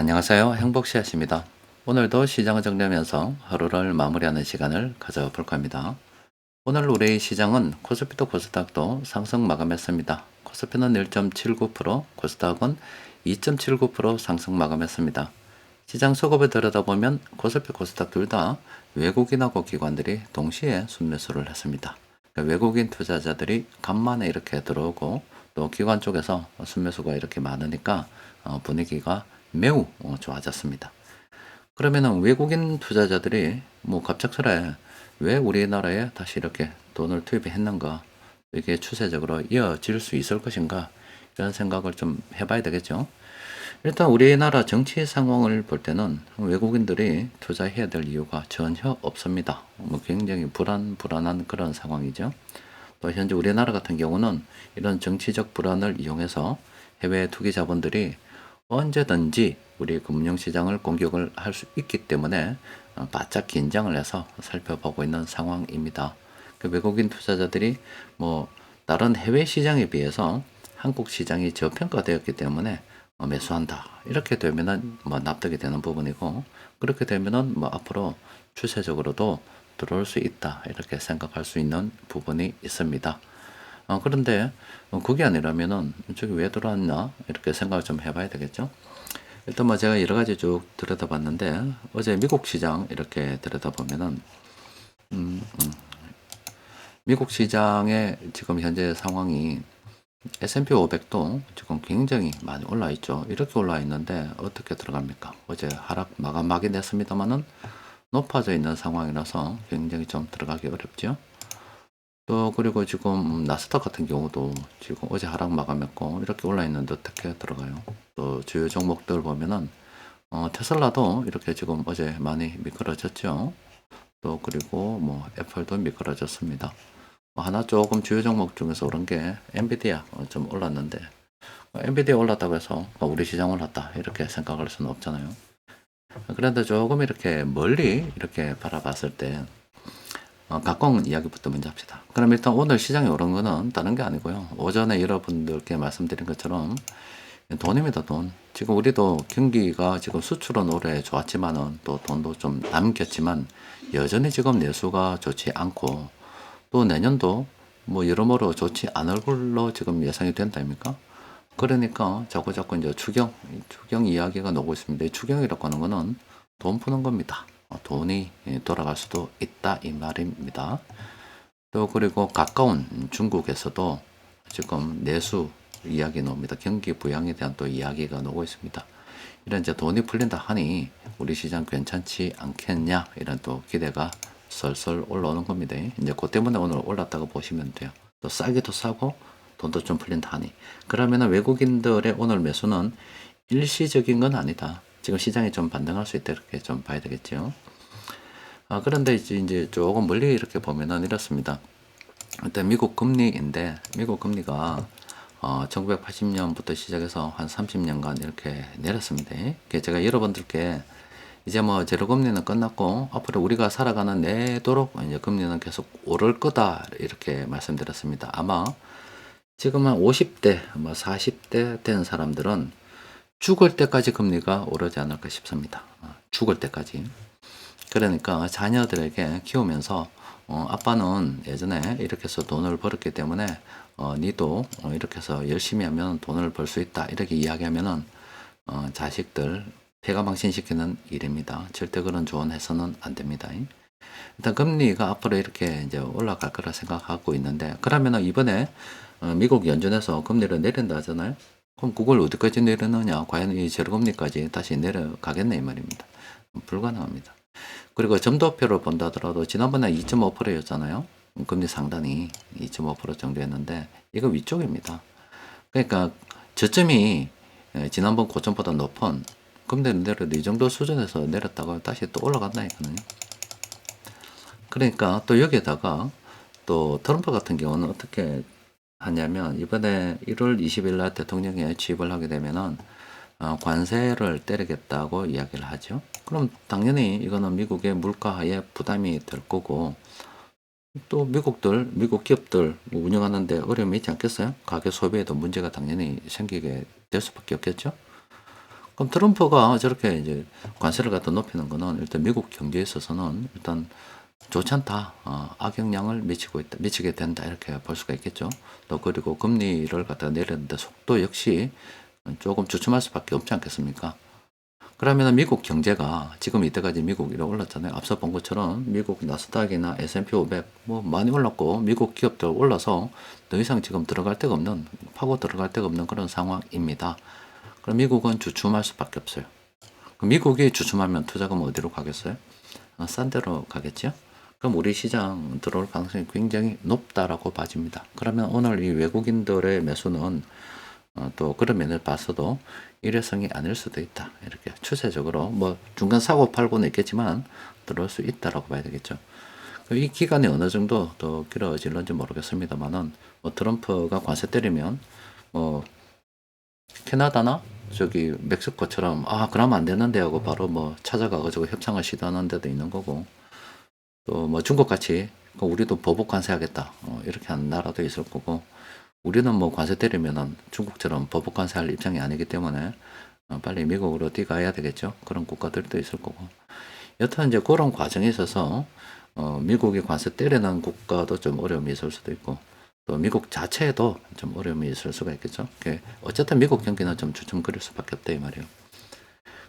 안녕하세요. 행복씨앗입니다. 오늘도 시장을 정리하면서 하루를 마무리하는 시간을 가져볼 겁니다. 오늘 우리 시장은 코스피도 코스닥도 상승 마감했습니다. 코스피는 1.79%, 코스닥은 2.79% 상승 마감했습니다. 시장 속업을 들여다보면 코스피, 코스닥 둘 다 외국인하고 기관들이 동시에 순매수를 했습니다. 그러니까 외국인 투자자들이 간만에 이렇게 들어오고 또 기관 쪽에서 순매수가 이렇게 많으니까 분위기가 매우 좋아졌습니다. 그러면은 외국인 투자자들이 뭐 갑작스레 왜 우리나라에 다시 이렇게 돈을 투입했는가, 이게 추세적으로 이어질 수 있을 것인가, 이런 생각을 좀 해봐야 되겠죠. 일단 우리나라 정치 상황을 볼 때는 외국인들이 투자해야 될 이유가 전혀 없습니다. 뭐 굉장히 불안한 그런 상황이죠. 또 현재 우리나라 같은 경우는 이런 정치적 불안을 이용해서 해외 투기 자본들이 언제든지 우리 금융시장을 공격을 할 수 있기 때문에 바짝 긴장을 해서 살펴보고 있는 상황입니다. 그 외국인 투자자들이 뭐 다른 해외 시장에 비해서 한국 시장이 저평가되었기 때문에 매수한다. 이렇게 되면은 뭐 납득이 되는 부분이고, 그렇게 되면은 뭐 앞으로 추세적으로도 들어올 수 있다. 이렇게 생각할 수 있는 부분이 있습니다. 그런데 그게 아니라면은 저기 왜 들어왔나 이렇게 생각을 좀 해봐야 되겠죠. 일단 뭐 제가 여러 가지 쭉 들여다봤는데, 어제 미국 시장 이렇게 들여다보면은 미국 시장의 지금 현재 상황이 S&P 500도 지금 굉장히 많이 올라 있죠. 이렇게 올라 있는데 어떻게 들어갑니까? 어제 하락 마감하긴 했습니다만은 높아져 있는 상황이라서 굉장히 좀 들어가기 어렵죠. 또 그리고 지금 나스닥 같은 경우도 지금 어제 하락 마감했고 이렇게 올라 있는데 어떻게 들어가요? 또 주요 종목들 보면은 테슬라도 이렇게 지금 어제 많이 미끄러졌죠. 또 그리고 뭐 애플도 미끄러졌습니다. 하나 조금 주요 종목 중에서 오른 게 엔비디아 좀 올랐는데, 엔비디아 올랐다고 해서 우리 시장 올랐다 이렇게 생각할 수는 없잖아요. 그런데 조금 이렇게 멀리 이렇게 바라봤을 때 가까운 이야기부터 먼저 합시다. 그럼 일단 오늘 시장에 오른 거는 다른 게 아니고요. 오전에 여러분들께 말씀드린 것처럼 돈입니다, 돈. 지금 우리도 경기가 지금 수출은 올해 좋았지만은 또 돈도 좀 남겼지만 여전히 지금 내수가 좋지 않고, 또 내년도 뭐 여러모로 좋지 않을 걸로 지금 예상이 된다입니까? 그러니까 자꾸 이제 추경 이야기가 나오고 있습니다. 이 추경이라고 하는 거는 돈 푸는 겁니다. 돈이 돌아갈 수도 있다 이 말입니다. 또 그리고 가까운 중국에서도 지금 내수 이야기 나옵니다. 경기 부양에 대한 또 이야기가 나오고 있습니다. 이런 이제 돈이 풀린다 하니 우리 시장 괜찮지 않겠냐, 이런 또 기대가 설설 올라오는 겁니다. 이제 그 때문에 오늘 올랐다고 보시면 돼요. 또 싸기도 싸고 돈도 좀 풀린다 하니. 그러면 외국인들의 오늘 매수는 일시적인 건 아니다. 지금 시장이 좀 반등할 수 있다 이렇게 좀 봐야 되겠죠. 그런데 이제 조금 멀리 이렇게 보면은 이렇습니다. 일단 미국 금리인데, 미국 금리가 1980년부터 시작해서 한 30년간 이렇게 내렸습니다. 제가 여러분들께 이제 뭐 제로 금리는 끝났고 앞으로 우리가 살아가는 내도록 이제 금리는 계속 오를 거다 이렇게 말씀드렸습니다. 아마 지금 한 50대, 뭐 40대 된 사람들은 죽을 때까지 금리가 오르지 않을까 싶습니다. 죽을 때까지. 그러니까 자녀들에게 키우면서 아빠는 예전에 이렇게 해서 돈을 벌었기 때문에 니도 이렇게 해서 열심히 하면 돈을 벌 수 있다 이렇게 이야기하면은 자식들 폐가망신시키는 일입니다. 절대 그런 조언해서는 안 됩니다. 일단 금리가 앞으로 이렇게 이제 올라갈 거라 생각하고 있는데, 그러면은 이번에 미국 연준에서 금리를 내린다 하잖아요. 그럼 그걸 어디까지 내리느냐? 과연 이 제로금리까지 다시 내려가겠네 이 말입니다. 불가능합니다. 그리고 점도표를 본다 하더라도 지난번에 2.5%였잖아요. 금리 상단이 2.5% 정도였는데 이거 위쪽입니다. 그러니까 저점이 지난번 고점보다 높은 금리를 내려도 이 정도 수준에서 내렸다가 다시 또 올라간다 이거는. 그러니까 또 여기에다가 또 트럼프 같은 경우는 어떻게 하냐면, 이번에 1월 20일 날 대통령에 취임을 하게 되면은 관세를 때리겠다고 이야기를 하죠. 그럼 당연히 이거는 미국의 물가에 부담이 될 거고, 또 미국 기업들 뭐 운영하는데 어려움이 있지 않겠어요? 가계 소비에도 문제가 당연히 생기게 될 수밖에 없겠죠. 그럼 트럼프가 저렇게 이제 관세를 갖다 높이는 거는 일단 미국 경제에 있어서는 일단 좋지 않다. 악영향을 미치게 된다. 이렇게 볼 수가 있겠죠. 또 그리고 금리를 갖다가 내렸는데 속도 역시 조금 주춤할 수밖에 없지 않겠습니까? 그러면 미국 경제가 지금 이때까지 미국 이렇게 올랐잖아요. 앞서 본 것처럼 미국 나스닥이나 S&P 500 뭐 많이 올랐고 미국 기업들 올라서 더 이상 지금 파고 들어갈 데가 없는 그런 상황입니다. 그럼 미국은 주춤할 수밖에 없어요. 그럼 미국이 주춤하면 투자금 어디로 가겠어요? 싼 데로 가겠죠? 그럼 우리 시장 들어올 가능성이 굉장히 높다라고 봐집니다. 그러면 오늘 이 외국인들의 매수는 또 그런 면을 봐서도 일회성이 아닐 수도 있다. 이렇게 추세적으로 뭐 중간 사고 팔고는 있겠지만 들어올 수 있다라고 봐야 되겠죠. 이 기간이 어느 정도 더 길어질런지 모르겠습니다만은 뭐 트럼프가 관세 때리면 뭐 캐나다나 저기 멕시코처럼 그러면 안 되는데 하고 바로 뭐 찾아가가지고 협상을 시도하는 데도 있는 거고 또 뭐 중국 같이 우리도 보복 관세하겠다 이렇게 하는 나라도 있을 거고 우리는 뭐 관세 때리면은 중국처럼 보복 관세할 입장이 아니기 때문에 빨리 미국으로 뛰가야 되겠죠. 그런 국가들도 있을 거고. 여튼 이제 그런 과정에 있어서 미국이 관세 때리는 국가도 좀 어려움이 있을 수도 있고 또 미국 자체에도 좀 어려움이 있을 수가 있겠죠. 어쨌든 미국 경기는 좀 주춤거릴 수밖에 없다 이 말이에요.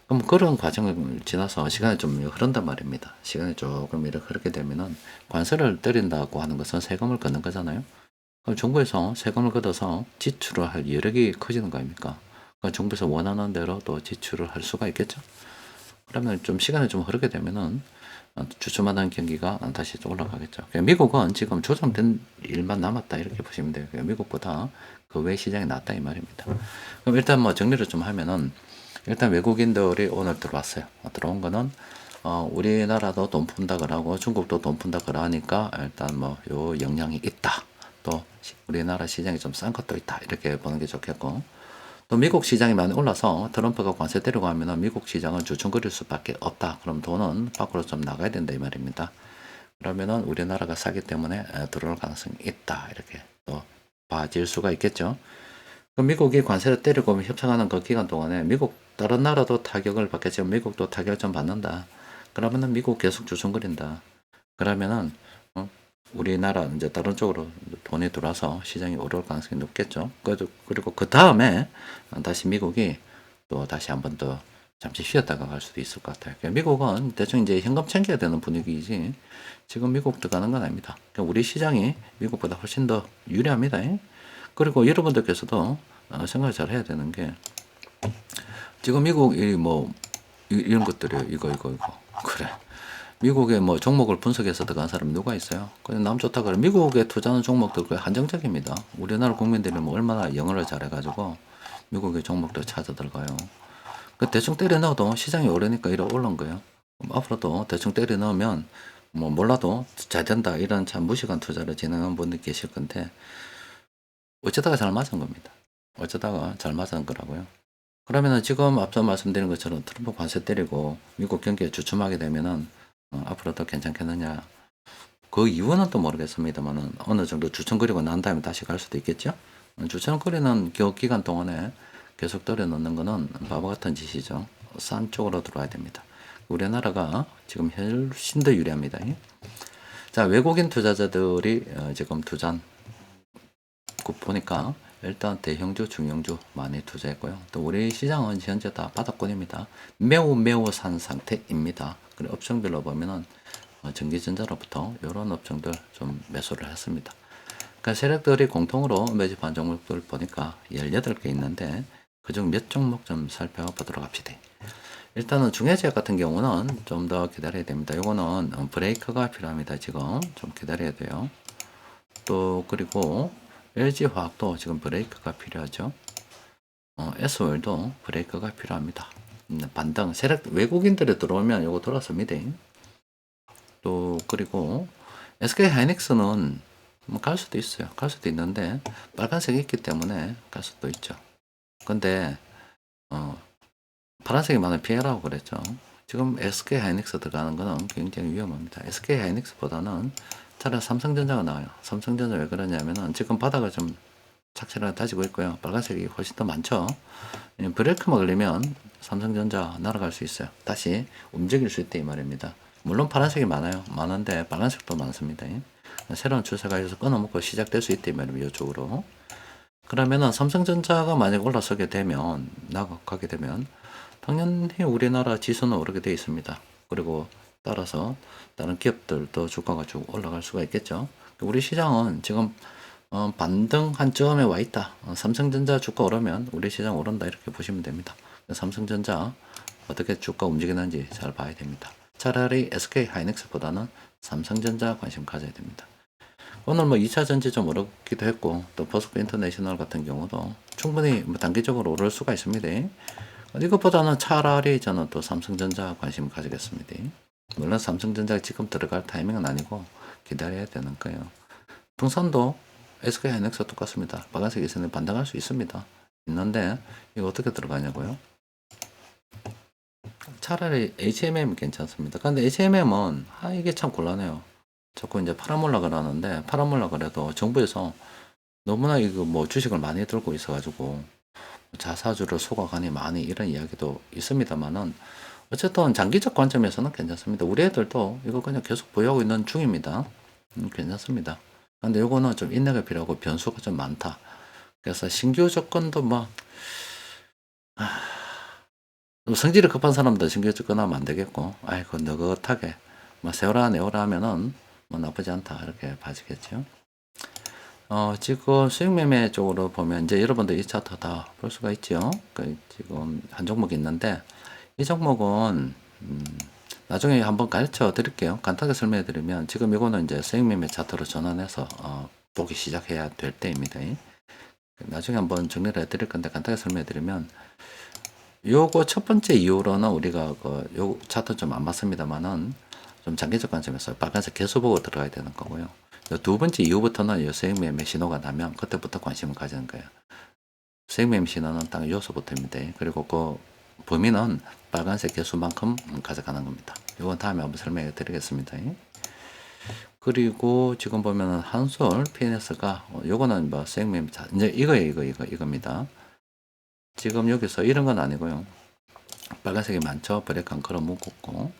그럼 그런 과정을 지나서 시간이 좀 흐른단 말입니다. 시간이 조금 이렇게 흐르게 되면은 관세를 때린다고 하는 것은 세금을 걷는 거잖아요. 그럼 정부에서 세금을 걷어서 지출을 할 여력이 커지는 거 아닙니까? 그럼 정부에서 원하는 대로 또 지출을 할 수가 있겠죠. 그러면 좀 시간이 좀 흐르게 되면은 주춤하던 경기가 다시 좀 올라가겠죠. 미국은 지금 조정된 일만 남았다 이렇게 보시면 돼요. 미국보다 그 외 시장이 낫다 이 말입니다. 그럼 일단 뭐 정리를 좀 하면은 일단 외국인들이 오늘 들어왔어요. 들어온 거는 우리나라도 돈 푼다 그러고 중국도 돈 푼다 그러니까 일단 뭐 요 영향이 있다. 또 우리나라 시장이 좀 싼 것도 있다. 이렇게 보는 게 좋겠고 또 미국 시장이 많이 올라서 트럼프가 관세 때리고 하면 미국 시장은 주춤거릴 수밖에 없다. 그럼 돈은 밖으로 좀 나가야 된다 이 말입니다. 그러면은 우리나라가 싸기 때문에 들어올 가능성이 있다. 이렇게 또 봐질 수가 있겠죠. 그럼 미국이 관세를 때리고 협상하는 그 기간 동안에 다른 나라도 타격을 받겠지만 미국도 타격을 좀 받는다. 그러면은 미국 계속 주춤거린다. 그러면은 우리나라 이제 다른 쪽으로 돈이 들어와서 시장이 오를 가능성이 높겠죠. 그리고 그 다음에 다시 미국이 또 다시 한 번 더 잠시 쉬었다가 갈 수도 있을 것 같아요. 그러니까 미국은 대충 이제 현금 챙겨야 되는 분위기이지 지금 미국 들어가는 건 아닙니다. 그러니까 우리 시장이 미국보다 훨씬 더 유리합니다. 그리고 여러분들께서도 생각을 잘 해야 되는 게 지금 미국이 뭐 이런 것들이에요. 이거 그래. 미국의 뭐 종목을 분석해서 들어간 사람이 누가 있어요? 그냥 남 좋다 그래. 미국에 투자하는 종목들 거의 한정적입니다. 우리나라 국민들이 뭐 얼마나 영어를 잘해가지고 미국의 종목들 찾아 들어가요. 그 대충 때려 넣어도 시장이 오르니까 이래 올른 거예요. 앞으로도 대충 때려 넣으면 뭐 몰라도 잘 된다 이런 참 무식한 투자를 진행하는 분들 계실 건데 어쩌다가 잘 맞은 겁니다. 어쩌다가 잘 맞은 거라고요. 그러면은 지금 앞서 말씀드린 것처럼 트럼프 관세 때리고 미국 경기에 주춤하게 되면은 앞으로 더 괜찮겠느냐. 그 이유는 또 모르겠습니다만은 어느 정도 주춤거리고 난 다음에 다시 갈 수도 있겠죠. 주춤거리는 기간 동안에 계속 떨어 넣는 거는 바보 같은 짓이죠. 싼 쪽으로 들어와야 됩니다. 우리나라가 지금 훨씬 더 유리합니다. 자, 외국인 투자자들이 지금 투자한 국 보니까 일단 대형주, 중형주 많이 투자했고요. 또 우리 시장은 현재 다 바닥권입니다. 매우 산 상태입니다. 그리고 업종별로 보면은 전기전자로부터 이런 업종들 좀 매수를 했습니다. 그러니까 세력들이 공통으로 매집한 종목들 보니까 18개 있는데 그중 몇 종목 좀 살펴보도록 합시다. 일단은 중해제약 같은 경우는 좀 더 기다려야 됩니다. 이거는 브레이크가 필요합니다. 지금 좀 기다려야 돼요. 또 그리고 LG화학도 지금 브레이크가 필요하죠. S월도 브레이크가 필요합니다. 반등 세력 외국인들이 들어오면 이거 돌아섭니다. 또 그리고 SK하이닉스는 뭐 갈 수도 있어요. 갈 수도 있는데 빨간색이 있기 때문에 갈 수도 있죠. 근데 파란색이 많은 피해라고 그랬죠. 지금 SK하이닉스 들어가는 거는 굉장히 위험합니다. SK하이닉스보다는 차라리 삼성전자가 나와요. 삼성전자 왜 그러냐면은 지금 바닥을 좀 착실하게 따지고 있고요. 빨간색이 훨씬 더 많죠. 브레이크만 걸리면 삼성전자 날아갈 수 있어요. 다시 움직일 수 있다 이 말입니다. 물론 파란색이 많은데 빨간색도 많습니다. 새로운 추세가 있어서 끊어먹고 시작될 수 있다 이 말입니다. 이쪽으로. 그러면은 삼성전자가 만약 올라서게 되면, 나가게 되면 당연히 우리나라 지수는 오르게 되어 있습니다. 그리고 따라서 다른 기업들도 주가가 쭉 올라갈 수가 있겠죠. 우리 시장은 지금 반등한 점에 와 있다. 삼성전자 주가 오르면 우리 시장 오른다 이렇게 보시면 됩니다. 삼성전자 어떻게 주가 움직이는지 잘 봐야 됩니다. 차라리 SK 하이닉스보다는 삼성전자 관심 가져야 됩니다. 오늘 뭐 2차 전지 좀 오르기도 했고 또 포스코 인터내셔널 같은 경우도 충분히 뭐 단기적으로 오를 수가 있습니다. 이것보다는 차라리 저는 또 삼성전자 관심 가지겠습니다. 물론 삼성전자가 지금 들어갈 타이밍은 아니고 기다려야 되는 거예요. 등산도 SK 하이닉스 똑같습니다. 빨간색이 있으면 반등할 수 있습니다. 있는데 이거 어떻게 들어가냐고요? 차라리 HMM 괜찮습니다. 근데 HMM은 이게 참 곤란해요. 자꾸 이제 팔아먹으려 그러는데 팔아먹으려 그래도 정부에서 너무나 이거 뭐 주식을 많이 들고 있어가지고 자사주를 소각하니 많이 이런 이야기도 있습니다만은 어쨌든 장기적 관점에서는 괜찮습니다. 우리 애들도 이거 그냥 계속 보유하고 있는 중입니다. 괜찮습니다. 근데 요거는 좀 인내가 필요하고 변수가 좀 많다. 그래서 신규 조건도 뭐 성질이 급한 사람도 신규 조건하면 안 되겠고, 아이고 느긋하게 뭐 세워라 내워라 하면은 뭐 나쁘지 않다 이렇게 봐지겠죠. 지금 수익매매 쪽으로 보면 이제 여러분들 이 차트 다 볼 수가 있죠. 지금 한 종목이 있는데 이 종목은 나중에 한번 가르쳐 드릴게요. 간단하게 설명해 드리면 지금 이거는 이제 수익매매 차트로 전환해서 보기 시작해야 될 때입니다. 나중에 한번 정리를 해 드릴 건데 간단하게 설명해 드리면 요거 첫 번째 이유로는 우리가 요 차트 좀 안 맞습니다만은 좀 장기적 관점에서 빨간색 개수 보고 들어가야 되는 거고요. 두 번째 이후부터는 요 수익매매 신호가 나면 그때부터 관심을 가지는 거예요. 수익매매 신호는 딱 요소부터입니다. 그리고 그 범위는 빨간색 개수만큼 가져가는 겁니다. 이건 다음에 한번 설명해 드리겠습니다. 그리고 지금 보면은 한솔 PNS가 요거는 뭐 수익매매 이제 이겁니다. 지금 여기서 이런 건 아니고요. 빨간색이 많죠. 브레이크 안 걸어 묶었고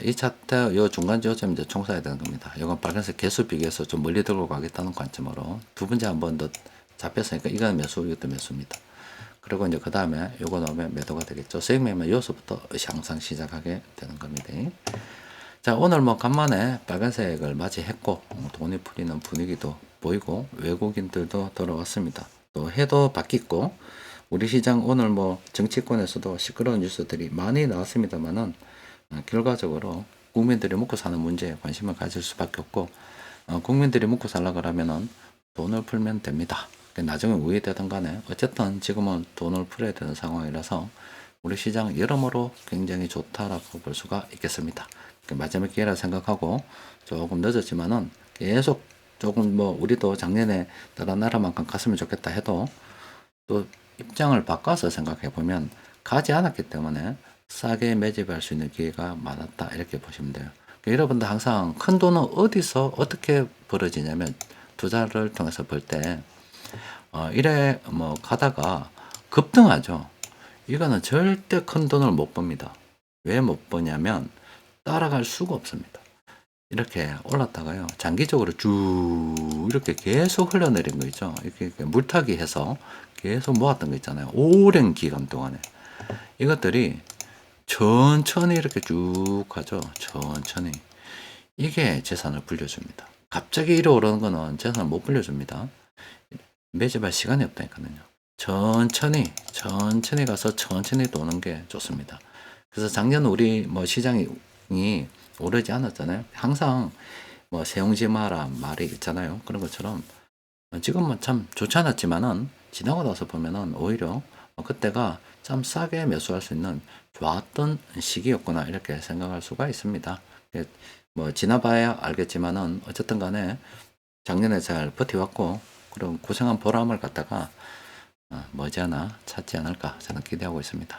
이 차트 요 중간 지점 이제 총 쏴야 되는 겁니다. 이건 빨간색 개수 비교해서 좀 멀리 들고 가겠다는 관점으로 두 번째 한 번 더 잡혔으니까 이건 매수, 이것도 매수입니다. 그리고 이제 그 다음에 요거 넣으면 매도가 되겠죠. 수익매매 요소부터 향상 시작하게 되는 겁니다. 자, 오늘 뭐 간만에 빨간색을 맞이했고 돈이 풀리는 분위기도 보이고 외국인들도 돌아왔습니다. 또 해도 바뀌고 우리 시장 오늘 뭐 정치권에서도 시끄러운 뉴스들이 많이 나왔습니다만은 결과적으로 국민들이 먹고 사는 문제에 관심을 가질 수밖에 없고 국민들이 먹고 살라 그러면은 돈을 풀면 됩니다. 나중에 우회되든 간에 어쨌든 지금은 돈을 풀어야 되는 상황이라서 우리 시장 여러모로 굉장히 좋다라고 볼 수가 있겠습니다. 마지막 기회라 생각하고 조금 늦었지만은 계속 조금 뭐 우리도 작년에 다른 나라만큼 갔으면 좋겠다 해도 또 입장을 바꿔서 생각해 보면 가지 않았기 때문에 싸게 매집할 수 있는 기회가 많았다 이렇게 보시면 돼요. 여러분들 항상 큰 돈은 어디서 어떻게 벌어지냐면 투자를 통해서 벌 때 이래 뭐 가다가 급등하죠. 이거는 절대 큰 돈을 못 법니다. 왜 못 버냐면 따라갈 수가 없습니다. 이렇게 올랐다가요 장기적으로 쭉 이렇게 계속 흘러내린 거 있죠. 이렇게 물타기 해서 계속 모았던 거 있잖아요. 오랜 기간 동안에 이것들이 천천히 이렇게 쭉 가죠. 천천히. 이게 재산을 불려줍니다. 갑자기 이리 오르는 거는 재산을 못 불려줍니다. 매집할 시간이 없다니까요. 천천히 가서 천천히 도는 게 좋습니다. 그래서 작년 우리 뭐 시장이 오르지 않았잖아요. 항상 뭐 세용지마라 말이 있잖아요. 그런 것처럼 지금은 참 좋지 않았지만은 지나고 나서 보면은 오히려 그때가 참 싸게 매수할 수 있는 좋았던 시기였구나 이렇게 생각할 수가 있습니다. 뭐 지나봐야 알겠지만은 어쨌든 간에 작년에 잘 버텨왔고 그런 고생한 보람을 갖다가 머지않아 찾지 않을까 저는 기대하고 있습니다.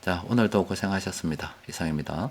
자, 오늘도 고생하셨습니다. 이상입니다.